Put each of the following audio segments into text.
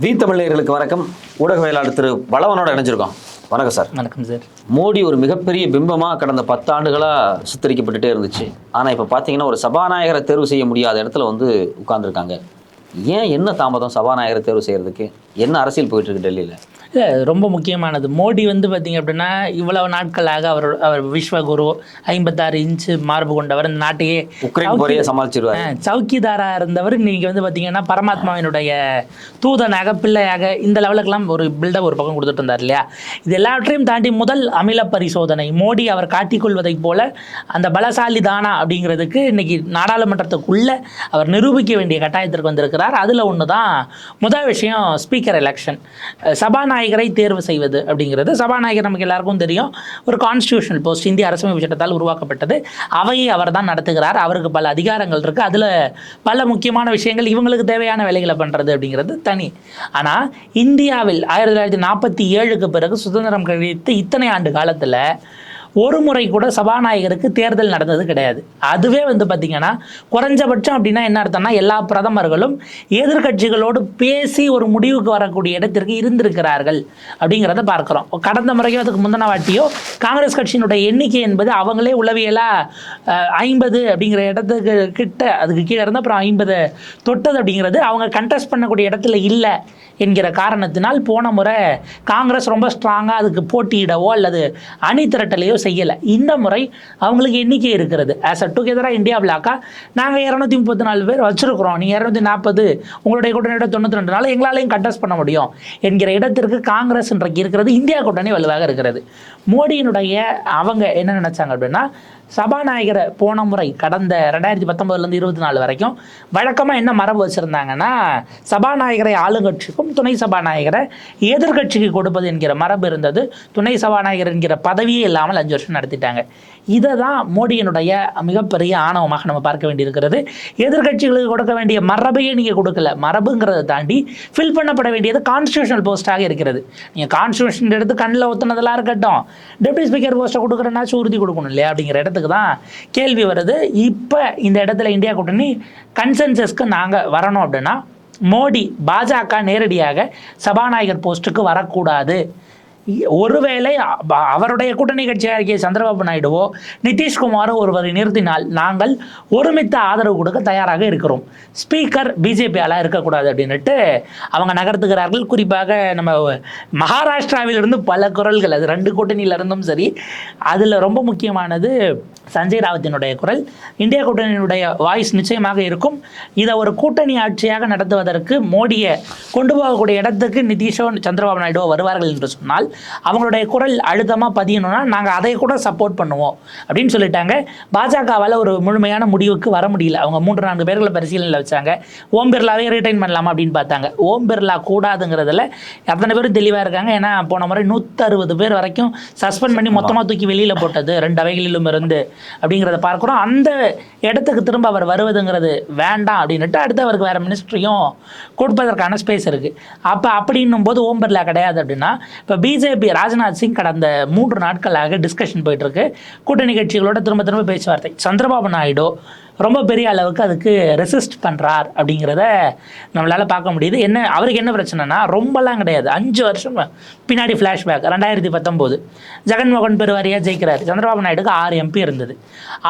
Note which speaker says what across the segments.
Speaker 1: We தமிழர்களுக்கு வணக்கம். ஊடகவியலாளர் திரு வளவனோட இணைஞ்சிருக்கோம். வணக்கம் சார்.
Speaker 2: வணக்கம் சார்.
Speaker 1: மோடி ஒரு மிகப்பெரிய பிம்பமாக கடந்த 10 ஆண்டுகளாக சித்தரிக்கப்பட்டுட்டே இருந்துச்சு. ஆனால் இப்போ பார்த்தீங்கன்னா ஒரு சபாநாயகரை தேர்வு செய்ய முடியாத இடத்துல உட்கார்ந்துருக்காங்க. ஏன் என்ன தாமதம் சபாநாயகரை தேர்வு செய்யறதுக்கு? என்ன அரசியல் போயிட்டு இருக்கு டெல்லியில்?
Speaker 2: இல்லை, ரொம்ப முக்கியமானது. மோடி பார்த்திங்க அப்படின்னா இவ்வளவு நாட்களாக அவர் விஸ்வகுரு 56 இன்ச்சு மார்பு கொண்டவர், இந்த நாட்டையே
Speaker 1: உக்ரைன் போரையே சமாளிச்சிருவார்.
Speaker 2: சவுக்கிதாராக இருந்தவர் இன்னைக்கு பார்த்திங்கன்னா பரமாத்மாவினுடைய தூதனாக பிள்ளையாக இந்த லெவலுக்கெல்லாம் ஒரு பில்டப் ஒரு பக்கம் கொடுத்துட்டு இருந்தார் இல்லையா? இது எல்லாவற்றையும் தாண்டி முதல் அமில பரிசோதனை மோடி அவர் காட்டிக்கொள்வதைப் போல அந்த பலசாலி தானா அப்படிங்கிறதுக்கு இன்னைக்கு நாடாளுமன்றத்துக்குள்ளே அவர் நிரூபிக்க வேண்டிய கட்டாயத்திற்கு வந்திருக்கிறார். அதில் ஒன்று தான் முதல் விஷயம், ஸ்பீக்கர் எலெக்ஷன். சபாநாயகரை தேர்வு செய்வது அப்படிங்கிறது, சபாநாயகர் நமக்கு எல்லாருக்கும் தெரியும், ஒரு கான்ஸ்டியூஷனல் போஸ்ட், இந்திய அரசமைப்பு சட்டத்தால் உருவாக்கப்பட்டது. அவையை அவர் தான் நடத்துகிறார். அவருக்கு பல அதிகாரங்கள் இருக்குது. அதில் பல முக்கியமான விஷயங்கள், இவங்களுக்கு தேவையான வேலைகளை பண்ணுறது அப்படிங்கிறது தனி. ஆனால் இந்தியாவில் 1947க்கு பிறகு சுதந்திரம் கிடைத்து இத்தனை ஆண்டு காலத்தில் ஒரு முறை கூட சபாநாயகருக்கு தேர்தல் நடந்தது கிடையாது. அதுவே பார்த்திங்கன்னா குறைஞ்சபட்சம் அப்படின்னா என்ன அர்த்தம்னா, எல்லா பிரதமர்களும் எதிர்கட்சிகளோடு பேசி ஒரு முடிவுக்கு வரக்கூடிய இடத்திற்கு இருந்திருக்கிறார்கள் அப்படிங்கிறத பார்க்குறோம். கடந்த முறையோ அதுக்கு முந்தின வாட்டியோ காங்கிரஸ் கட்சியினுடைய எண்ணிக்கை என்பது அவங்களே உளவியலாக 50 அப்படிங்கிற இடத்துக்கு கிட்ட, அதுக்கு கீழே இருந்து அப்புறம் 50 தொட்டது அப்படிங்கிறது அவங்க கண்டெஸ்ட் பண்ணக்கூடிய இடத்துல இல்லை என்கிற காரணத்தினால் போன முறை காங்கிரஸ் ரொம்ப ஸ்ட்ராங்காக அதுக்கு போட்டியிடவோ அல்லது அணி திரட்டலையோ செய்யலை. இந்த முறை அவங்களுக்கு எண்ணிக்கை இருக்கிறது. ஆஸ் அ டுகெதராக இந்தியா பிளாக்காக நாங்கள் 234 பேர் வச்சுருக்கிறோம், நீங்கள் 240, உங்களுடைய கூட்டணியோட 92, எங்களாலையும் கண்டெஸ்ட் பண்ண முடியும் என்கிற இடத்திற்கு காங்கிரஸ் இன்றைக்கு இருக்கிறது. இந்தியா கூட்டணி வலுவாக இருக்கிறது. மோடியினுடைய அவங்க என்ன நினச்சாங்க அப்படின்னா, சபாநாயகரை போன முறை கடந்த 2019 24 வரைக்கும் வழக்கமாக என்ன மரபு வச்சுருந்தாங்கன்னா, சபாநாயகரை ஆளுங்கட்சிக்கும் துணை சபாநாயகரை எதிர்கட்சிக்கு கொடுப்பது என்கிற மரபு இருந்தது. துணை சபாநாயகர் என்கிற பதவியே இல்லாமல் 5 வருஷம் நடத்திட்டாங்க. இதை தான் மோடியினுடைய மிகப்பெரிய ஆணவமாக நம்ம பார்க்க வேண்டியிருக்கிறது. எதிர்கட்சிகளுக்கு கொடுக்க வேண்டிய மரபையே நீங்கள் கொடுக்கல. மரபுங்கிறத தாண்டி ஃபில் பண்ணப்பட வேண்டியது கான்ஸ்டியூஷனல் போஸ்ட்டாக இருக்கிறது. நீங்கள் கான்ஸ்டியூஷன் எடுத்து கண்ணில் ஒத்துனதெல்லாம் இருக்கட்டும், டெப்டி ஸ்பீக்கர் போஸ்ட்டை கொடுக்குறேன்னாச்சும் உறுதி கொடுக்கணும் இல்லையா அப்படிங்கிற இடத்துக்கு தான் கேள்வி வருது. இப்போ இந்த இடத்துல இந்தியா கூட்டணி கன்சென்சஸ்க்கு நாங்கள் வரணும் அப்படின்னா, மோடி பாஜக நேரடியாக சபாநாயகர் போஸ்ட்டுக்கு வரக்கூடாது. ஒருவேளை அவருடைய கூட்டணி கட்சியாக சந்திரபாபு நாயுடுவோ நிதிஷ்குமாரோ ஒருவரை நிறுத்தினால் நாங்கள் ஒருமித்த ஆதரவு கொடுக்க தயாராக இருக்கிறோம். ஸ்பீக்கர் பிஜேபியால் இருக்கக்கூடாது அப்படின்ட்டு அவங்க நகர்த்துகிறார்கள். குறிப்பாக நம்ம மகாராஷ்டிராவிலிருந்து பல குரல்கள், அது 2 கூட்டணியிலிருந்தும் சரி, அதில் ரொம்ப முக்கியமானது சஞ்சய் ராவத்தினுடைய குரல். இந்தியா கூட்டணியினுடைய வாய்ஸ் நிச்சயமாக இருக்கும். இதை ஒரு கூட்டணி ஆட்சியாக நடத்துவதற்கு மோடியை கொண்டு போகக்கூடிய இடத்துக்கு நிதிஷோ சந்திரபாபு நாயுடுவோ வருவார்கள் என்று சொன்னால் அவங்களுடைய குரல் அழுத்தமாக பதியணும்னா நாங்கள் அதை கூட சப்போர்ட் பண்ணுவோம் அப்படின்னு சொல்லிட்டாங்க. பாஜகவால் ஒரு முழுமையான முடிவுக்கு வர முடியல. அவங்க 3-4 பேர்களை பரிசீலனையில் வச்சாங்க. ஓம் பிர்லாவே ரிட்டைன் பண்ணலாமா அப்படின்னு பார்த்தாங்க. ஓம் பிர்லா கூடாதுங்கிறதுல அத்தனை பேரும் தெளிவாக இருக்காங்க. ஏன்னா போன முறை 160 பேர் வரைக்கும் சஸ்பெண்ட் பண்ணி மொத்தமாக தூக்கி வெளியில் போட்டது 2 அவைகளிலும் இருந்து அப்படிங்கிறத பார்க்குறோம். அந்த இடத்துக்கு திரும்ப அவர் வருவதுங்கிறது வேண்டாம் அப்படின்ட்டு அடுத்து அவருக்கு வேறு மினிஸ்ட்ரியும் கொடுப்பதற்கான ஸ்பேஸ் இருக்குது. அப்போ அப்படின்னும் போது ஓம் பிர்லா கிடையாது அப்படின்னா, இப்போ பிஜேபி ராஜ்நாத் சிங் கடந்த 3 நாட்களாக டிஸ்கஷன் போயிட்டுருக்கு. கூட்டணி கட்சிகளோட திரும்ப பேச்சுவார்த்தை. சந்திரபாபு நாயுடு ரொம்ப பெரிய அளவுக்கு அதுக்கு ரெசிஸ்ட் பண்ணுறார் அப்படிங்கிறத நம்மளால் பார்க்க முடியுது. அவருக்கு என்ன பிரச்சனைனா, ரொம்பலாம் கிடையாது, 5 வருஷம் பின்னாடி ஃப்ளாஷ்பேக். 2019 ஜெகன்மோகன் பெருவாரியாக ஜெயிக்கிறார். சந்திரபாபு நாயுடுக்கு 6 MP இருந்தது.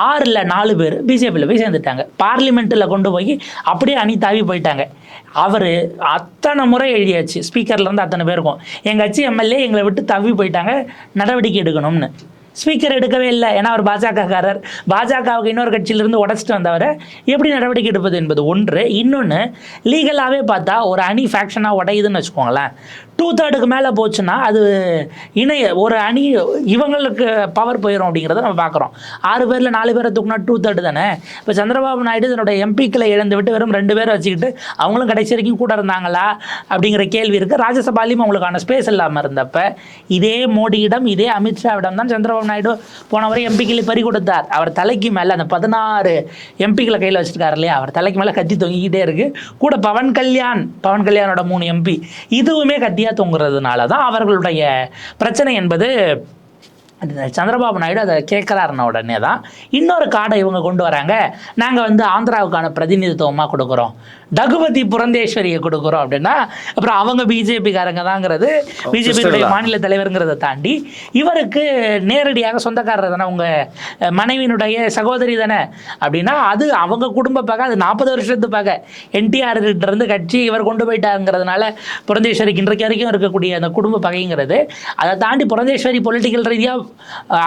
Speaker 2: 6ல் 4 பேர் பிஜேபியில் போய் சேர்ந்துட்டாங்க. பார்லிமெண்ட்டில் கொண்டு போய் அப்படியே அணி தாவி போயிட்டாங்க. அவர் அத்தனை முறை எழுதியாச்சு ஸ்பீக்கர்லேருந்து அத்தனை பேருக்கும், எங்கள் கட்சி எம்எல்ஏ எங்களை விட்டு தவி போயிட்டாங்க, நடவடிக்கை எடுக்கணும்னு. ஸ்பீக்கர் எடுக்கவே இல்லை. ஏன்னா அவர் பாஜகக்காரர். பாஜகவுக்கு இன்னொரு கட்சியிலிருந்து உடச்சிட்டு வந்தவரை எப்படி நடவடிக்கை எடுப்பது என்பது ஒன்று. இன்னொன்று, லீகலாகவே பார்த்தா ஒரு அணி ஃபேக்ஷனாக உடையுதுன்னு வச்சுக்கோங்களேன், 2/3 மேலே போச்சுன்னா அது ஒரு அணி இவங்களுக்கு பவர் போயிடும் அப்படிங்கிறத நம்ம பார்க்குறோம். 6 பேரில் 4 பேரை தூக்குனா 2/3 தானே. இப்போ சந்திரபாபு நாயுடு தன்னுடைய எம்பிக்களை இழந்து விட்டு வெறும் 2 பேரை வச்சுக்கிட்டு அவங்களும் கடைசி வரைக்கும் கூட இருந்தாங்களா அப்படிங்கிற கேள்வி இருக்குது. ராஜ்யசபாலையும் அவங்களுக்கான ஸ்பேஸ் இல்லாமல் இருந்தப்ப இதே மோடியிடம், இதே அமித்ஷாவிடம் தான் சந்திரபாபு நாயுடு போன வரை எம்பிக்களை பறி கொடுத்தார். அவர் தலைக்கு மேலே அந்த 16 எம்பிக்களை கையில் வச்சுருக்காரு இல்லையா, அவர் தலைக்கு மேலே கத்தி தொங்கிக்கிட்டே இருக்குது. கூட பவன் கல்யாணோட 3 MP இதுவுமே கத்தியாக தொங்குறதுனால தான் அவர்களுடைய பிரச்சனை என்பது சந்திரபாபு நாயுடு அதை கேட்குறாருன உடனே தான் இன்னொரு கார்டை இவங்க கொண்டு வராங்க. நாங்கள் ஆந்திராவுக்கான பிரதிநிதித்துவமாக கொடுக்குறோம். ரகுபதி புரந்தேஸ்வரியை கொடுக்குறோம் அப்படின்னா அப்புறம் அவங்க பிஜேபிக்காரங்க தாங்கிறது, பிஜேபியுடைய மாநில தலைவருங்கிறத தாண்டி இவருக்கு நேரடியாக சொந்தக்காரர் தானே, உங்க மனைவியினுடைய சகோதரி தானே அப்படின்னா அது அவங்க குடும்ப பகை, அது 40 வருஷத்து பகை. என்டிஆர் கிட்ட இருந்து கட்சி இவர் கொண்டு போயிட்டாங்கிறதுனால புரந்தேஸ்வரிக்கு இன்றைக்கு வரைக்கும் இருக்கக்கூடிய அந்த குடும்ப பகைங்கிறது, அதை தாண்டி புரந்தேஸ்வரி பொலிட்டிக்கல் ரீதியாக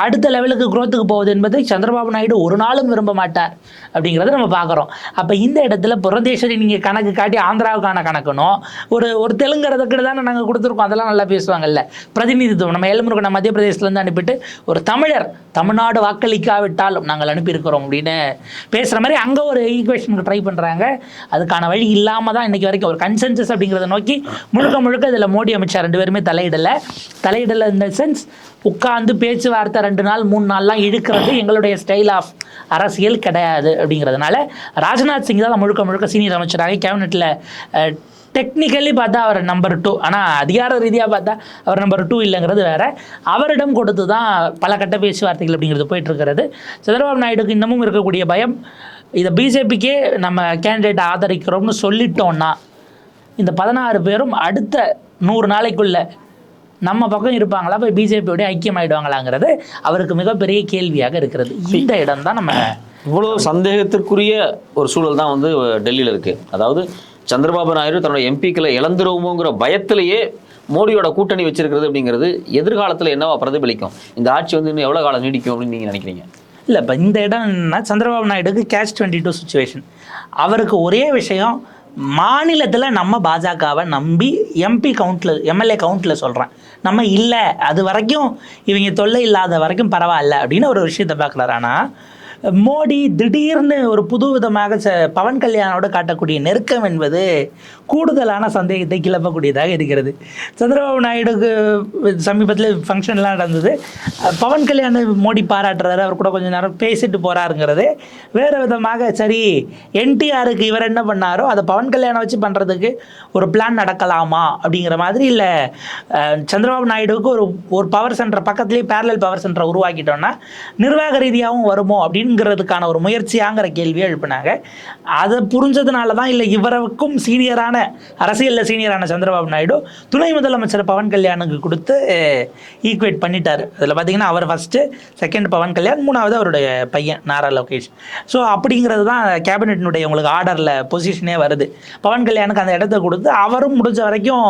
Speaker 2: அடுத்த லெவலுக்கு குரோத்துக்கு போகுது என்பதை சந்திரபாபு நாயுடு ஒரு நாளும் விரும்ப மாட்டார் அப்படிங்கிறத நம்ம பார்க்குறோம். அப்போ இந்த இடத்துல புரந்தேஸ்வரி நீங்கள் கணக்கு காட்டி ஆந்திராவுக்கான கணக்குனோம், ஒரு தெலுங்குறதுக்கு தானே நாங்கள் கொடுத்துருக்கோம், அதெல்லாம் நல்லா பேசுவாங்கல்ல பிரதிநிதித்துவம். நம்ம எல்முருகனை மத்திய பிரதேசத்துலேருந்து அனுப்பிட்டு ஒரு தமிழர் தமிழ்நாடு வாக்களிக்காவிட்டாலும் நாங்கள் அனுப்பியிருக்கிறோம் அப்படின்னு பேசுகிற மாதிரி அங்கே ஒரு ஈக்குவேஷனுக்கு ட்ரை பண்ணுறாங்க. அதுக்கான வழி இல்லாமல் தான் இன்றைக்கி வரைக்கும் ஒரு கன்சென்சஸ் அப்படிங்கிறத நோக்கி முழுக்க இதில் மோடி அமித்ஷா 2 பேருமே தலையிடலை இந்த சென்ஸ் உட்காந்து பேச்சுவார்த்தை 2 நாள் 3 நாள்லாம் இழுக்கிறது எங்களுடைய ஸ்டைல் ஆஃப் அரசியல் கிடையாது அப்படிங்கிறதுனால ராஜ்நாத் சிங் தான் முழுக்க சீனியர் அமைச்சராக கேபினெட்டில் டெக்னிக்கலி பார்த்தா அவர் நம்பர் 2, ஆனால் அதிகார ரீதியாக பார்த்தா அவர் நம்பர் 2 இல்லைங்கிறது வேற. அவரிடம் கொடுத்து தான் பல கட்ட பேச்சுவார்த்தைகள் அப்படிங்கிறது போயிட்டு இருக்கிறது. சந்திரபாபு நாயுடுக்கு இன்னமும் இருக்கக்கூடிய பயம், இதை பிஜேபிக்கே நம்ம கேண்டிடேட் ஆதரிக்கிறோம்னு சொல்லிட்டோம்னா இந்த 16 பேரும் அடுத்த 100 நாளைக்குள்ள நம்ம பக்கம் இருப்பாங்களா, போய் பிஜேபியோட ஐக்கியம் ஆகிடுவாங்களாங்கிறது அவருக்கு மிகப்பெரிய கேள்வியாக இருக்கிறது. இந்த இடம் தான் நம்ம
Speaker 1: இவ்வளோ சந்தேகத்திற்குரிய ஒரு சூழல் தான் வந்து டெல்லியில் இருக்குது. அதாவது சந்திரபாபு நாயுடு தன்னோட எம்பிக்களை இழந்துருவோங்கிற பயத்திலேயே மோடியோட கூட்டணி வச்சிருக்கிறது அப்படிங்கிறது எதிர்காலத்தில் என்னவா பிரதிபலிக்கும், இந்த ஆட்சி வந்து இன்னும் எவ்வளோ காலம் நீடிக்கும் அப்படின்னு நீங்கள் நினைக்கிறீங்க?
Speaker 2: இல்லை, இப்போ இந்த இடம்னா சந்திரபாபு நாயுடுக்கு catch-22 சுச்சுவேஷன். அவருக்கு ஒரே விஷயம், மாநிலத்தில் நம்ம பாஜகவை நம்பி எம்எல்ஏ கவுண்டில் சொல்கிறேன் நம்ம இல்லை, அது வரைக்கும் இவங்க தொல்லை இல்லாத வரைக்கும் பரவாயில்ல அப்படின்னு ஒரு விஷயத்தை பார்க்குறாரு. ஆனால் மோடி திடீர்னு ஒரு புது விதமாக பவன் கல்யாணோட காட்டக்கூடிய நெருக்கம் என்பது கூடுதலான சந்தேகத்தை கிளப்பக்கூடியதாக இருக்கிறது. சந்திரபாபு நாயுடுக்கு சமீபத்தில் ஃபங்க்ஷன்லாம் நடந்தது, பவன் கல்யாண் மோடி பாராட்டுறாரு, அவர் கூட கொஞ்சம் நேரம் பேசிட்டு போகிறாருங்கிறது வேறு விதமாக. சரி, என்டிஆருக்கு இவர் என்ன பண்ணாரோ அதை பவன் கல்யாணம் வச்சு பண்ணுறதுக்கு ஒரு பிளான் நடக்கலாமா அப்படிங்கிற மாதிரி, இல்லை சந்திரபாபு நாயுடுக்கு ஒரு பவர் சென்டர் பக்கத்துலேயே பேரலல் பவர் சென்டரை உருவாக்கிட்டோன்னா நிர்வாக ரீதியாகவும் வருமோ அப்படிங்கிறதுக்கான ஒரு முயற்சியாங்கிற கேள்வியை எழுப்பினாங்க. அதை புரிஞ்சதுனால தான், இல்லை இவருக்கும் சீனியரான அரசியலில் சீனியரான சந்திரபாபு நாயுடு துணை முதலமைச்சர் பவன் கல்யாணுக்கு கொடுத்து ஈக்குவேட் பண்ணிட்டார். அதில் பார்த்தீங்கன்னா அவர் ஃபஸ்ட்டு, செகண்ட் பவன் கல்யாண், 3வது அவருடைய பையன் நாரா லோகேஷ். ஸோ அப்படிங்கிறது தான் கேபினெட்டினுடைய உங்களுக்கு ஆர்டரில் பொசிஷனே வருது. பவன் கல்யாணுக்கு அந்த இடத்த கொடுத்து அவரும் முடிஞ்ச வரைக்கும்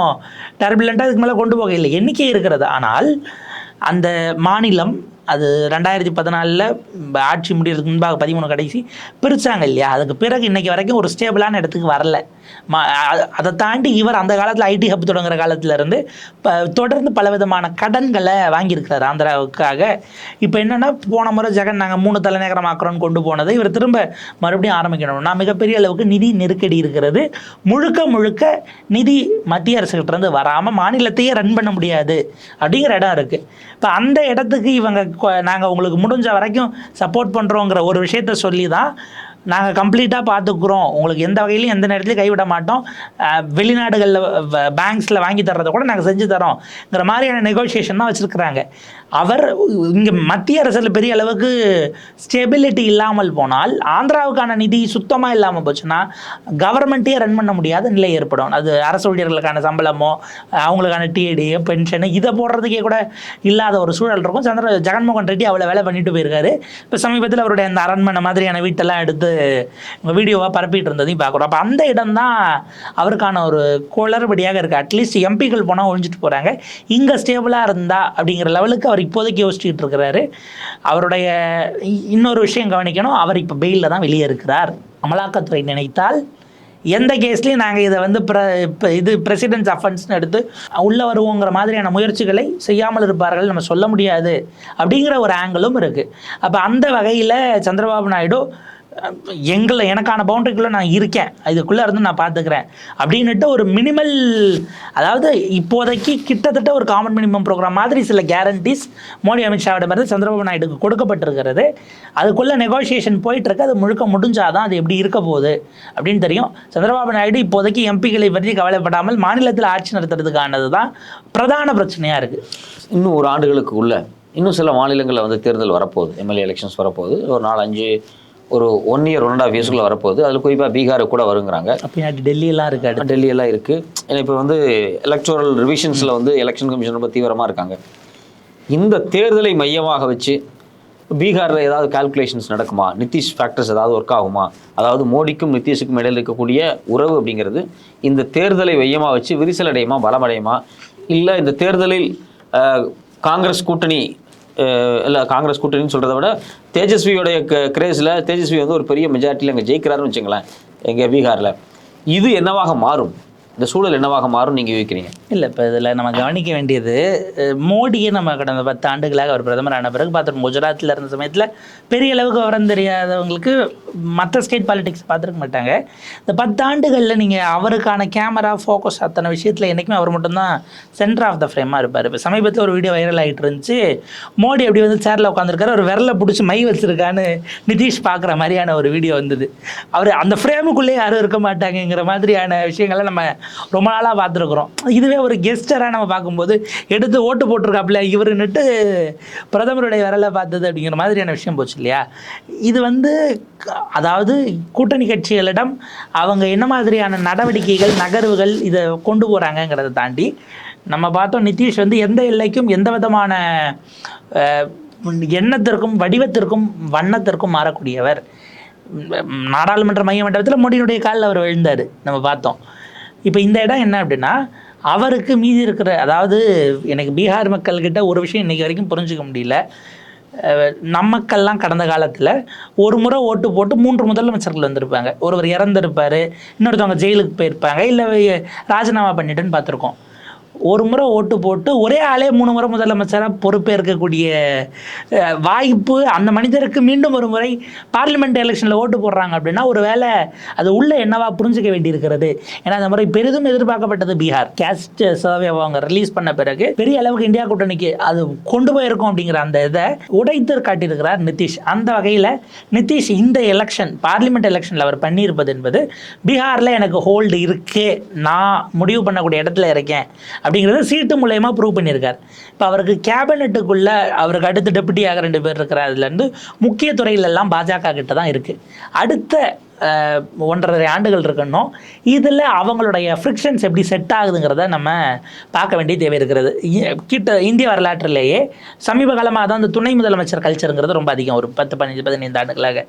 Speaker 2: டர்புலண்ட்டாக இதுக்கு மேலே கொண்டு போக இல்லை, எண்ணிக்கை இருக்கிறது. ஆனால் அந்த மாநிலம் அது 2014 ஆட்சி முடிகிறதுக்கு முன்பாக 13 கடைசி பிரித்தாங்க இல்லையா, அதுக்கு பிறகு இன்றைக்கி வரைக்கும் ஒரு ஸ்டேபிளான இடத்துக்கு வரல. அதை தாண்டி இவர் அந்த காலத்தில் ஐடி ஹப் தொடங்குற காலத்திலேருந்து தொடர்ந்து பலவிதமான கடன்களை வாங்கியிருக்கிறார் ஆந்திராவுக்காக. இப்போ என்னென்னா, போன முறை ஜெகன் நாங்கள் 3 தலைநகரமாக்குறோன்னு கொண்டு போனதை இவர் திரும்ப மறுபடியும் ஆரம்பிக்கணும்னா மிகப்பெரிய அளவுக்கு நிதி நெருக்கடி இருக்கிறது. முழுக்க நிதி மத்திய அரசுகிட்டேருந்து வராமல் மாநிலத்தையே ரன் பண்ண முடியாது அப்படிங்கிற இடம் இருக்குது. இப்போ அந்த இடத்துக்கு இவங்க நாங்கள் உங்களுக்கு முடிஞ்ச வரைக்கும் சப்போர்ட் பண்ணுறோங்கிற ஒரு விஷயத்த சொல்லி தான் நாங்கள் கம்ப்ளீட்டாக பார்த்துக்குறோம், உங்களுக்கு எந்த வகையிலையும் எந்த நேரத்துலையும் கைவிட மாட்டோம், வெளிநாடுகளில் பேங்க்ஸில் வாங்கி தர்றதை கூட நாங்கள் செஞ்சு தரோங்கிற மாதிரியான நெகோசியேஷன் தான் வச்சுருக்குறாங்க. அவர் இங்கே மத்திய அரசில் பெரிய அளவுக்கு ஸ்டெபிலிட்டி இல்லாமல் போனால், ஆந்திராவுக்கான நிதி சுத்தமாக இல்லாமல் போச்சுன்னா கவர்மெண்ட்டே ரன் பண்ண முடியாத நிலை ஏற்படும். அது அரசு ஊழியர்களுக்கான சம்பளமோ அவங்களுக்கான டிஏடியோ பென்ஷனு இதை போடுறதுக்கே கூட இல்லாத ஒரு சூழல் இருக்கும். ஜெகன்மோகன் ரெட்டி அவ்வளோ வேலை பண்ணிட்டு போயிருக்காரு. இப்போ சமீபத்தில் அவருடைய அந்த அரண்மனை மாதிரியான வீட்டெல்லாம் எடுத்து வீடியோவாக பரப்பிட்டு இருந்ததையும் பார்க்குறோம். அப்போ அந்த இடம் தான் அவருக்கான ஒரு குளறுபடியாக இருக்குது. அட்லீஸ்ட் எம்பிக்கள் போனால் ஒழிஞ்சிட்டு போகிறாங்க, இங்கே ஸ்டேபிளாக இருந்தா அப்படிங்கிற லெவலுக்கு அவர் இப்போதைக்கு யோசிச்சுட்டு இருக்கிறாரு. அவருடைய இன்னொரு விஷயம் கவனிக்கணும், அவர் இப்போ பெயிலில் தான் வெளியே இருக்கிறார். அமலாக்கத்துறை நினைத்தால் எந்த கேஸ்லையும் நாங்கள் இதை வந்து இது பிரசிடென்ட்ஸ் அஃபென்ஸ்னு எடுத்து உள்ளே வருவோங்கிற மாதிரியான முயற்சிகளை செய்யாமல் இருப்பார்கள் நம்ம சொல்ல முடியாது அப்படிங்கிற ஒரு ஆங்கிளும் இருக்குது. அப்போ அந்த வகையில் சந்திரபாபு நாயுடு எனக்கான பவுண்டரிக்குள்ளே நான் இருக்கேன், இதுக்குள்ளே இருந்து நான் பார்த்துக்கிறேன் அப்படின்னுட்டு ஒரு மினிமல், அதாவது இப்போதைக்கு கிட்டத்தட்ட ஒரு காமன் மினிமம் ப்ரோக்ராம் மாதிரி சில கேரண்டிஸ் மோடி அமித்ஷாவிடமிருந்து சந்திரபாபு நாயுடுக்கு கொடுக்கப்பட்டிருக்கிறது. அதுக்குள்ளே நெகோசியேஷன் போயிட்டுருக்கு. அது முழுக்க முடிஞ்சாதான் அது எப்படி இருக்க போகுது அப்படின்னு தெரியும். சந்திரபாபு நாயுடு இப்போதைக்கு எம்பிக்களை பற்றி கவலைப்படாமல் மாநிலத்தில் ஆட்சி நடத்துறதுக்கானது தான் பிரதான பிரச்சனையாக இருக்குது.
Speaker 1: இன்னும் ஒரு ஆண்டுகளுக்கு உள்ள இன்னும் சில மாநிலங்களில் வந்து தேர்தல் வரப்போகுது, எம்எல்ஏ எலெக்ஷன்ஸ் வரப்போகுது. ஒரு 4-5 ஒரு 1 year 1.5 yearsக்குள்ள வரப்போகுது. அதில் குறிப்பாக பீகார் கூட வருங்கிறாங்க.
Speaker 2: பின்னாடி டெல்லியெல்லாம் இருக்காது.
Speaker 1: டெல்லியெல்லாம் இருக்குது. ஏன்னா இப்போ வந்து எலக்டோரல் ரிவிஷன்ஸில் வந்து எலெக்ஷன் கமிஷன் ரொம்ப தீவிரமாக இருக்காங்க. இந்த தேர்தலை மையமாக வச்சு பீகாரில் ஏதாவது கால்குலேஷன்ஸ் நடக்குமா? நிதிஷ் ஃபேக்டர்ஸ் ஏதாவது ஒர்க் ஆகுமா? அதாவது மோடிக்கும் நிதிஷுக்கும் இடையில் இருக்கக்கூடிய உறவு அப்படிங்கிறது இந்த தேர்தலை மையமாக வச்சு விரிசல் அடையுமா, பலமடையுமா? இல்லை இந்த தேர்தலில் காங்கிரஸ் கூட்டணி இல்லை காங்கிரஸ் கூட்டணின்னு சொல்கிறத விட தேஜஸ்வியோடைய கிரேஸில் தேஜஸ்வி வந்து ஒரு பெரிய மெஜாரிட்டியில் அங்கே ஜெயிக்கிறாருன்னு வச்சுங்களேன் எங்கள் பீகாரில், இது என்னவாக மாறும்? இந்த சூழல் என்னவாக மாறும் நீங்கள் யோசிக்கிறீங்க?
Speaker 2: இல்லை, இப்போ இதில் நம்ம கவனிக்க வேண்டியது, மோடியை நம்ம கடந்த 10 ஆண்டுகளாக அவர் பிரதமர் ஆன பிறகு பார்த்துருக்கோம். குஜராத்தில் இருந்த சமயத்தில் பெரிய அளவுக்கு விவரம் தெரியாதவங்களுக்கு மற்ற ஸ்டேட் பாலிடிக்ஸ் பார்த்துருக்க மாட்டாங்க. இந்த 10 ஆண்டுகளில் நீங்கள் அவருக்கான கேமரா ஃபோக்கஸ் அத்தனை விஷயத்தில் என்றைக்குமே அவர் மட்டும்தான் சென்டர் ஆஃப் த ஃப்ரேமாக இருப்பார். இப்போ சமீபத்தில் ஒரு வீடியோ வைரல் ஆகிட்டு இருந்துச்சு. மோடி அப்படி வந்து சேரில் உட்காந்துருக்காரு, ஒரு விரலை பிடிச்சி மை வச்சுருக்கான்னு நிதிஷ் பார்க்குற மாதிரியான ஒரு வீடியோ வந்தது. அவர் அந்த ஃப்ரேமுக்குள்ளேயே யாரும் இருக்க மாட்டாங்கங்கிற மாதிரியான விஷயங்களை நம்ம ரொம்ப நாளாக பார்த்துருக்குறோம். இதுவே ஒரு கெஸ்டராக நம்ம பார்க்கும்போது எடுத்து ஓட்டு போட்டிருக்காப்புல இவருன்னுட்டு பிரதமருடைய விரலை பார்த்தது அப்படிங்கிற மாதிரியான விஷயம் போச்சு இல்லையா? இது வந்து அதாவது கூட்டணி கட்சிகளிடம் அவங்க என்ன மாதிரியான நடவடிக்கைகள் நகர்வுகள் இதை கொண்டு போகிறாங்கங்கிறத தாண்டி நம்ம பார்த்தோம், நிதிஷ் வந்து எந்த எல்லைக்கும் எந்த விதமான எண்ணத்திற்கும் வடிவத்திற்கும் வண்ணத்திற்கும் மாறக்கூடியவர். நாடாளுமன்ற மைய மண்டபத்தில் மோடியினுடைய காலில் அவர் விழுந்தார், நம்ம பார்த்தோம். இப்போ இந்த இடம் என்ன அப்படின்னா, அவருக்கு மீதி இருக்கிற, அதாவது எனக்கு பீகார் மக்கள்கிட்ட ஒரு விஷயம் இன்றைக்கி வரைக்கும் புரிஞ்சிக்க முடியல. நமக்கெல்லாம் கடந்த காலத்தில் ஒரு முறை ஓட்டு போட்டு 3 முதலமைச்சர்கள் வந்திருப்பாங்க. ஒருவர் இறந்துருப்பார், இன்னொருத்தவங்க ஜெயிலுக்கு போயிருப்பாங்க, இல்லை ராஜினாமா பண்ணிட்டுன்னு பார்த்துருக்கோம். ஒரு முறை ஓட்டு போட்டு ஒரே ஆளே 3 முறை முதலமைச்சராக பொறுப்பேற்கக்கூடிய வாய்ப்பு அந்த மனிதருக்கு மீண்டும் ஒரு முறை பார்லிமெண்ட் எலெக்ஷனில் ஓட்டு போடுறாங்க அப்படின்னா ஒரு வேளை அது உள்ள என்னவா புரிஞ்சிக்க வேண்டியிருக்கிறது. ஏன்னா அந்த முறை பெரிதும் எதிர்பார்க்கப்பட்டது பீகார். கேஸ்ட் சர்வே அவங்க ரிலீஸ் பண்ண பிறகு பெரிய அளவுக்கு இந்தியா கூட்டணிக்கு அது கொண்டு போயிருக்கும் அப்படிங்கிற அந்த இதை உடைத்து காட்டியிருக்கிறார் நிதிஷ். அந்த வகையில் நிதிஷ் இந்த எலெக்ஷன் பார்லிமெண்ட் எலெக்ஷனில் அவர் பண்ணியிருப்பது என்பது பீகாரில் எனக்கு ஹோல்டு இருக்கு, நான் முடிவு பண்ணக்கூடிய இடத்துல இருக்கேன் அப்படிங்கிறத சீட்டு மூலயமா ப்ரூவ் பண்ணியிருக்கார். இப்போ அவருக்கு கேபினெட்டுக்குள்ளே அவருக்கு அடுத்து டெபுட்டியாக 2 பேர் இருக்கிற அதுலேருந்து முக்கிய துறையிலெல்லாம் பாஜக கிட்ட தான் இருக்குது. அடுத்த 1.5 ஆண்டுகள் இருக்கணும். இதில் அவங்களுடைய ஃப்ரிக்ஷன்ஸ் எப்படி செட் ஆகுதுங்கிறத நம்ம பார்க்க வேண்டிய தேவை இருக்கிறது. இந்திய வரலாற்றிலேயே சமீப காலமாக தான் அந்த துணை முதலமைச்சர் கல்ச்சருங்கிறது ரொம்ப அதிகம், ஒரு 10, 15, 15 ஆண்டுகளாக.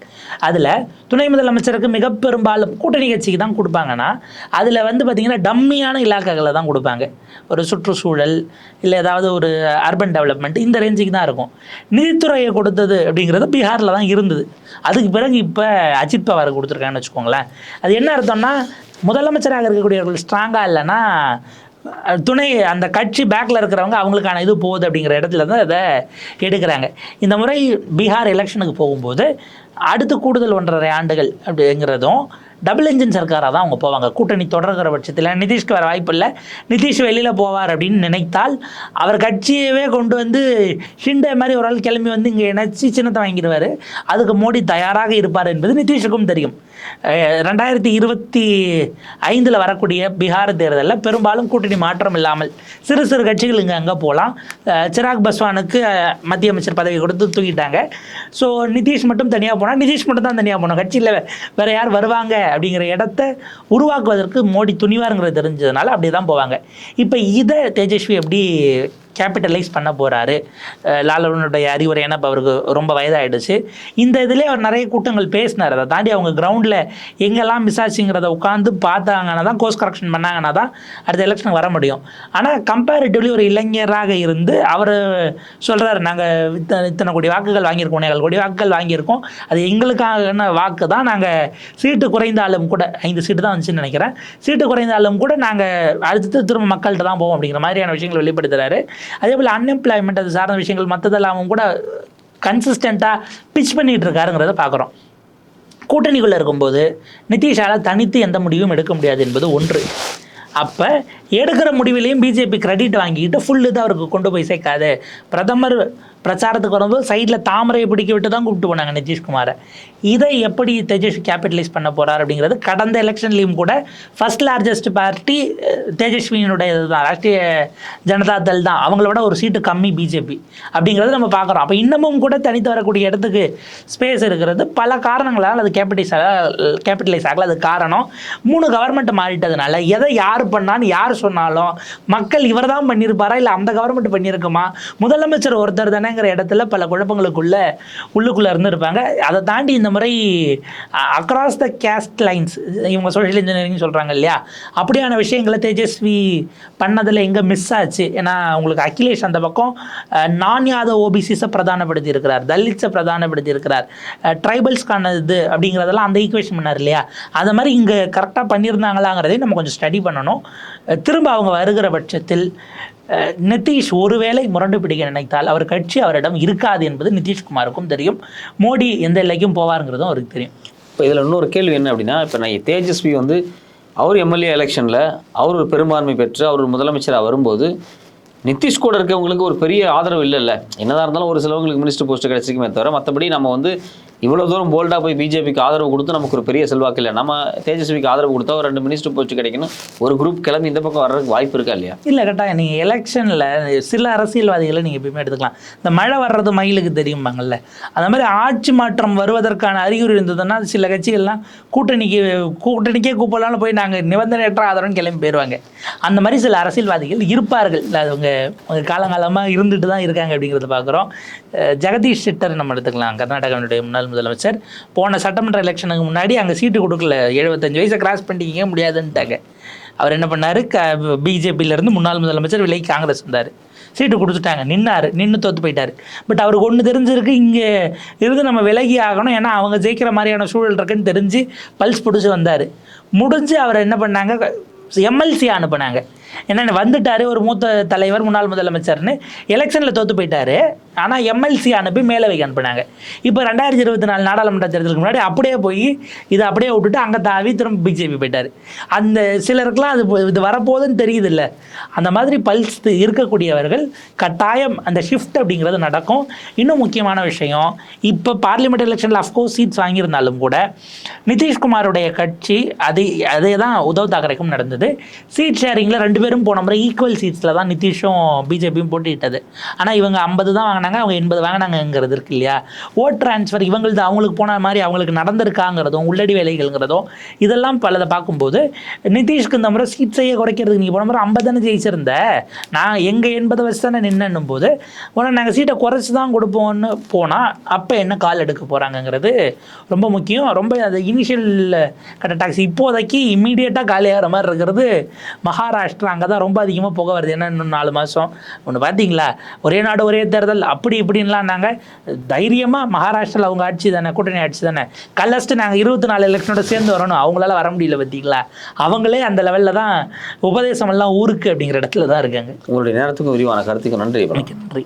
Speaker 2: அதில் துணை முதலமைச்சருக்கு மிக பெரும்பாலும் கூட்டணி கட்சிக்கு தான் கொடுப்பாங்கன்னா அதில் வந்து பார்த்திங்கன்னா டம்மியான இலாக்காக்களை தான் கொடுப்பாங்க. ஒரு சுற்றுச்சூழல் இல்லை ஏதாவது ஒரு அர்பன் டெவலப்மெண்ட் இந்த ரேஞ்சுக்கு தான் இருக்கும். நிதித்துறையை கொடுத்தது அப்படிங்கிறது பீகாரில் தான் இருந்தது. அதுக்கு பிறகு இப்போ அஜித் பவார் கொடுத்துருக்காங்கன்னு வச்சுக்கோங்களேன். அது என்ன அர்த்தம்னா, முதலமைச்சராக இருக்கக்கூடியவர்கள் ஸ்ட்ராங்காக இல்லைன்னா துணை அந்த கட்சி பேக்கில் இருக்கிறவங்க அவங்களுக்கான இது போகுது அப்படிங்கிற இடத்துல தான் அதை எடுக்கிறாங்க. இந்த முறை பீகார் எலெக்ஷனுக்கு போகும்போது அடுத்து கூடுதல் 1.5 ஆண்டுகள் அப்படிங்கிறதும் டபுள் என்ஜின் சர்க்காராக தான் அவங்க போவாங்க. கூட்டணி தொடர்கிற பட்சத்தில் நிதிஷ்க்கு வர வாய்ப்பு இல்லை, நிதிஷ் வெளியில் போவார் அப்படின்னு நினைத்தால் அவர் கட்சியவே கொண்டு வந்து ஷிண்டே மாதிரி ஒரு ஆள் கிளம்பி வந்து இங்கே இணைச்சி சின்னத்தை வாங்கிடுவார். அதுக்கு மோடி தயாராக இருப்பார் என்பது நிதிஷுக்கும் தெரியும். 2025 வரக்கூடிய பீகார் தேர்தலில் பெரும்பாலும் கூட்டணி மாற்றம் இல்லாமல் சிறு சிறு கட்சிகள் இங்கே அங்கே போகலாம். சிராக் பஸ்வானுக்கு மத்திய அமைச்சர் பதவி கொடுத்து தூக்கிட்டாங்க. ஸோ நிதிஷ் மட்டும் தனியாக போனால், நிதிஷ் மட்டும் தான் தனியாக போனோம், கட்சியில் வேறு யார் வருவாங்க அப்படிங்கிற இடத்த உருவாக்குவதற்கு மோடி துணிவாருங்கிறது தெரிஞ்சதுனால அப்படி தான் போவாங்க. இப்போ இதை தேஜஸ்வி எப்படி கேபிட்டலைஸ் பண்ண போகிறாரு? லாலுனுடைய அறிவுரை, ஏன்னா இப்போ அவருக்கு ரொம்ப வயதாகிடுச்சு. இந்த இதிலே அவர் நிறைய கூட்டங்கள் பேசினார். அதை தாண்டி அவங்க கிரவுண்டில் எங்கெல்லாம் மிஸ் ஆச்சுங்கிறத உட்காந்து பார்த்தாங்கன்னா தான், கோர்ஸ் கரெக்ஷன் பண்ணாங்கன்னா தான் அடுத்த எலெக்ஷனுக்கு வர முடியும். ஆனால் கம்பேரிட்டிவ்லி ஒரு இளைஞராக இருந்து அவர் சொல்கிறார், நாங்கள் இத்தனை கோடி வாக்குகள் வாங்கியிருக்கோம், 1 கோடி வாக்குகள் வாங்கியிருக்கோம், அது எங்களுக்கான வாக்கு தான், நாங்கள் சீட்டு குறைந்தாலும் கூட 5 சீட்டு தான் வந்துச்சுன்னு நினைக்கிறேன், சீட்டு குறைந்தாலும் கூட நாங்கள் அடுத்து திரும்ப மக்கள்கிட்ட தான் போவோம் அப்படிங்கிற மாதிரியான விஷயங்களை வெளிப்படுத்துகிறாரு. அதே போல் அன்எம்ப்ளாய்மெண்ட் அது சார்ந்த விஷயங்கள் மற்றதெல்லாம் கூட கன்சிஸ்டண்ட்டாக பிச் பண்ணிகிட்டு இருக்காருங்கிறத பார்க்குறோம். கூட்டணிக்குள்ளே இருக்கும்போது நிதிஷால் தனித்து எந்த முடிவும் எடுக்க முடியாது என்பது ஒன்று. அப்போ எடுக்கிற முடிவிலையும் பிஜேபி கிரெடிட் வாங்கிட்டு ஃபுல் இது அவருக்கு கொண்டு போய் சேர்க்காது. பிரதமர் பிரச்சாரத்துக்கு வரும்போது சைடில் தாமரையை பிடிக்க விட்டு தான் கூப்பிட்டு போனாங்க நிதிஷ்குமாரை. இதை எப்படி தேஜஸ்வி கேபிட்டலைஸ் பண்ண போகிறார் அப்படிங்கிறது கடந்த எலெக்ஷன்லேயும் கூட ஃபர்ஸ்ட் லார்ஜஸ்ட் பார்ட்டி தேஜஸ்வியினுடைய இதுதான், ராஷ்ட்ரிய ஜனதா தள் தான். அவங்களோட ஒரு சீட்டு கம்மி பிஜேபி அப்படிங்கிறது நம்ம பார்க்குறோம். அப்போ இன்னமும் கூட தனித்து வரக்கூடிய இடத்துக்கு ஸ்பேஸ் இருக்கிறது. பல காரணங்களால் அது கேபிட்டலைஸ் ஆகல. அது காரணம் 3 கவர்மெண்ட் மாறிட்டதுனால எதை யார் பண்ணான்னு யார் சொன்னாலும் மக்கள் இவர் தான் பண்ணியிருப்பாரா இல்லை அந்த கவர்மெண்ட் பண்ணியிருக்குமா, முதலமைச்சர் ஒருத்தர் தானேங்கிற இடத்துல பல குழப்பங்களுக்குள்ளே இருந்திருப்பாங்க. அதை தாண்டி இந்த முறை அக்ராஸ் த கேஸ்ட் லைன்ஸ், இவங்க சோஷியல் இன்ஜினியரிங் சொல்கிறாங்க இல்லையா, அப்படியான விஷயங்களை தேஜஸ்வி பண்ணதில் எங்கே மிஸ் ஆச்சு. ஏன்னா உங்களுக்கு அகிலேஷ் அந்த பக்கம் நான் யாதவ் ஓபிசிஸை பிரதானப்படுத்தி இருக்கிறார், தலித்ஸை பிரதானப்படுத்தி இருக்கிறார், ட்ரைபல்ஸ்க்கான இது அப்படிங்கிறதெல்லாம் அந்த ஈக்குவேஷன் பண்ணார் இல்லையா. அதை மாதிரி இங்கே கரெக்டாக பண்ணியிருந்தாங்களாங்கிறதையும் நம்ம கொஞ்சம் ஸ்டடி பண்ணணும். திரும்ப அவங்க வருகிற பட்சத்தில் நிதிஷ் ஒருவேளை முரண்டு பிடிக்க நினைத்தால் அவர் கட்சி அவரிடம் இருக்காது என்பது நிதிஷ்குமாருக்கும் தெரியும். மோடி எந்த எல்லைக்கும் போவாருங்கிறதும் அவருக்கு தெரியும்.
Speaker 1: இப்போ இதில் இன்னொரு கேள்வி என்ன அப்படின்னா, இப்போ நான் தேஜஸ்வி வந்து அவர் எம்எல்ஏ எலெக்ஷனில் அவர் ஒரு பெரும்பான்மை பெற்று அவர் முதலமைச்சராக வரும்போது நிதிஷ் கூட இருக்கவங்களுக்கு ஒரு பெரிய ஆதரவு இல்லைல்ல. என்னதான் இருந்தாலும் ஒரு சிலவங்களுக்கு மினிஸ்டர் போஸ்ட் கிடைச்சிக்குமே தவிர மற்றபடி நம்ம வந்து இவ்வளோ தூரம் போல்டாக போய் பிஜேபிக்கு ஆதரவு கொடுத்து நமக்கு ஒரு பெரிய செல்வாக்கு இல்லை. நம்ம தேஜஸ்விக்கு ஆதரவு கொடுத்தா ஒரு 2 மினிஸ்டர் போஸ்ட் கிடைக்கணும், ஒரு குரூப் கிளம்பி இந்த பக்கம் வர்றதுக்கு வாய்ப்பு இருக்கா இல்லையா?
Speaker 2: இல்லை கரெக்டாக நீங்கள் எலெக்ஷனில் சில அரசியல்வாதிகளை நீங்கள் எப்பயுமே எடுத்துக்கலாம். இந்த மழை வர்றது மயிலுக்கு தெரியுமாங்கல்ல, அந்த மாதிரி ஆட்சி மாற்றம் வருவதற்கான அறிகுறி இருந்ததுன்னா சில கட்சிகள்லாம் கூட்டணிக்கே கூப்பிடலான்னு போய் நாங்கள் நிபந்தனையற்ற ஆதரவுன்னு கிளம்பி போயிடுவாங்க. அந்த மாதிரி சில அரசியல்வாதிகள் இருப்பார்கள். அவங்க காலங்காலமாக இருந்துட்டு தான் இருக்காங்க அப்படிங்கிறத பார்க்குறோம். ஜெகதீஷ் ஷெட்டர் நம்ம எடுத்துக்கலாம், கர்நாடகாவினுடைய முன்னாள் முதலமைச்சர். போன சட்டமன்ற எலெக்ஷனுக்கு முன்னாடி அங்கே சீட்டு கொடுக்கல, 75 வயசை கிராஸ் பண்ணிக்க முடியாதுன்ட்டாங்க. அவர் என்ன பண்ணார், பிஜேபியிலேருந்து முன்னாள் முதலமைச்சர் விலகி காங்கிரஸ் வந்தார், சீட்டு கொடுத்துட்டாங்க, நின்று தோற்று போயிட்டார். பட் அவருக்கு ஒன்று தெரிஞ்சிருக்கு, இங்கே இருந்து நம்ம விலகி ஆகணும், ஏன்னா அவங்க ஜெயிக்கிற மாதிரியான சூழல் இருக்குன்னு தெரிஞ்சு பல்ஸ் பிடிச்சி வந்தார். முடிஞ்சு அவர் என்ன பண்ணாங்க, எம்எல்சி அனுப்புனாங்க. என்னென்ன வந்துட்டார் ஒரு மூத்த தலைவர் முன்னாள் முதலமைச்சர்னு, எலெக்ஷனில் தோற்று போயிட்டார். ஆனால் எம்எல்சி அனுப்பி மேலே வைக்க அனுப்புனாங்க. இப்போ 2024 நாடாளுமன்ற தேர்தலுக்கு முன்னாடி அப்படியே போய் இதை அப்படியே விட்டுட்டு அங்கே தாவி திரும்ப பிஜேபி போயிட்டார். அந்த சிலருக்குலாம் இது வரப்போகுதுன்னு தெரியுது இல்லை. அந்த மாதிரி பல்ஸ் இருக்கக்கூடியவர்கள் கட்டாயம் அந்த ஷிஃப்ட் அப்படிங்கிறது நடக்கும். இன்னும் முக்கியமான விஷயம், இப்போ பார்லிமெண்ட் எலெக்ஷனில் அஃப்கோர்ஸ் சீட்ஸ் வாங்கியிருந்தாலும் கூட நிதிஷ்குமாருடைய கட்சி அதே தான் உத்தவ் தாக்கரேக்கும் நடந்தது. சீட் ஷேரிங்கில் 2 பேரும் போன முறை ஈக்குவல் சீட்ஸில் தான் நிதிஷும் பிஜேபியும் போட்டிட்டது. ஆனால் இவங்க 50 தான் வாங்கினாங்க, அவங்க 80 வாங்கினாங்கிறது இருக்கு இல்லையா. ஓட் டிரான்ஸ்ஃபர் இவங்களுக்கு அவங்களுக்கு போன மாதிரி அவங்களுக்கு நடந்திருக்காங்கிறதும் உள்ளடி வேலைகள்ங்கிறதும் இதெல்லாம் பலதை பார்க்கும்போது நிதிஷ்க்கு இந்த முறை சீட்ஸையே குறைக்கிறதுக்கு நீங்கள் போன முறை 50 தானே ஜெயிச்சிருந்த, நான் எங்கள் 80 வச்சு தானே நின்னும் போது உடனே நாங்கள் சீட்டை குறைச்சி தான் கொடுப்போம்னு போனால் அப்போ என்ன கால் எடுக்க போகிறாங்கங்கிறது ரொம்ப முக்கியம். ரொம்ப அது இனிஷியல் கட்ட டாக்ஸ் இப்போதைக்கு இம்மீடியட்டாக காலியாகிற மாதிரி இருக்கிறது மகாராஷ்டிரா. அங்கே தான் ரொம்ப அதிகமாக புகை வருது. ஏன்னா இன்னும் 4 மாதம் ஒன்று பார்த்தீங்களா, ஒரே நாடு ஒரே தேர்தல் அப்படி இப்படின்லாம் நாங்கள் தைரியமாக மகாராஷ்டிராவில் அவங்க ஆட்சி தானே, கூட்டணி ஆட்சி தானே, கல்லஸ்ட்டு நாங்கள் 24 எலெக்ஷனோட சேர்ந்து வரணும், அவங்களால வர முடியல பார்த்தீங்களா. அவங்களே அந்த லெவலில் தான் உபதேசம் எல்லாம் ஊருக்கு அப்படிங்கிற இடத்துல தான் இருக்காங்க.
Speaker 1: உங்களுடைய நேரத்துக்கு விரிவான கருத்துக்கு நன்றி.
Speaker 2: நன்றி.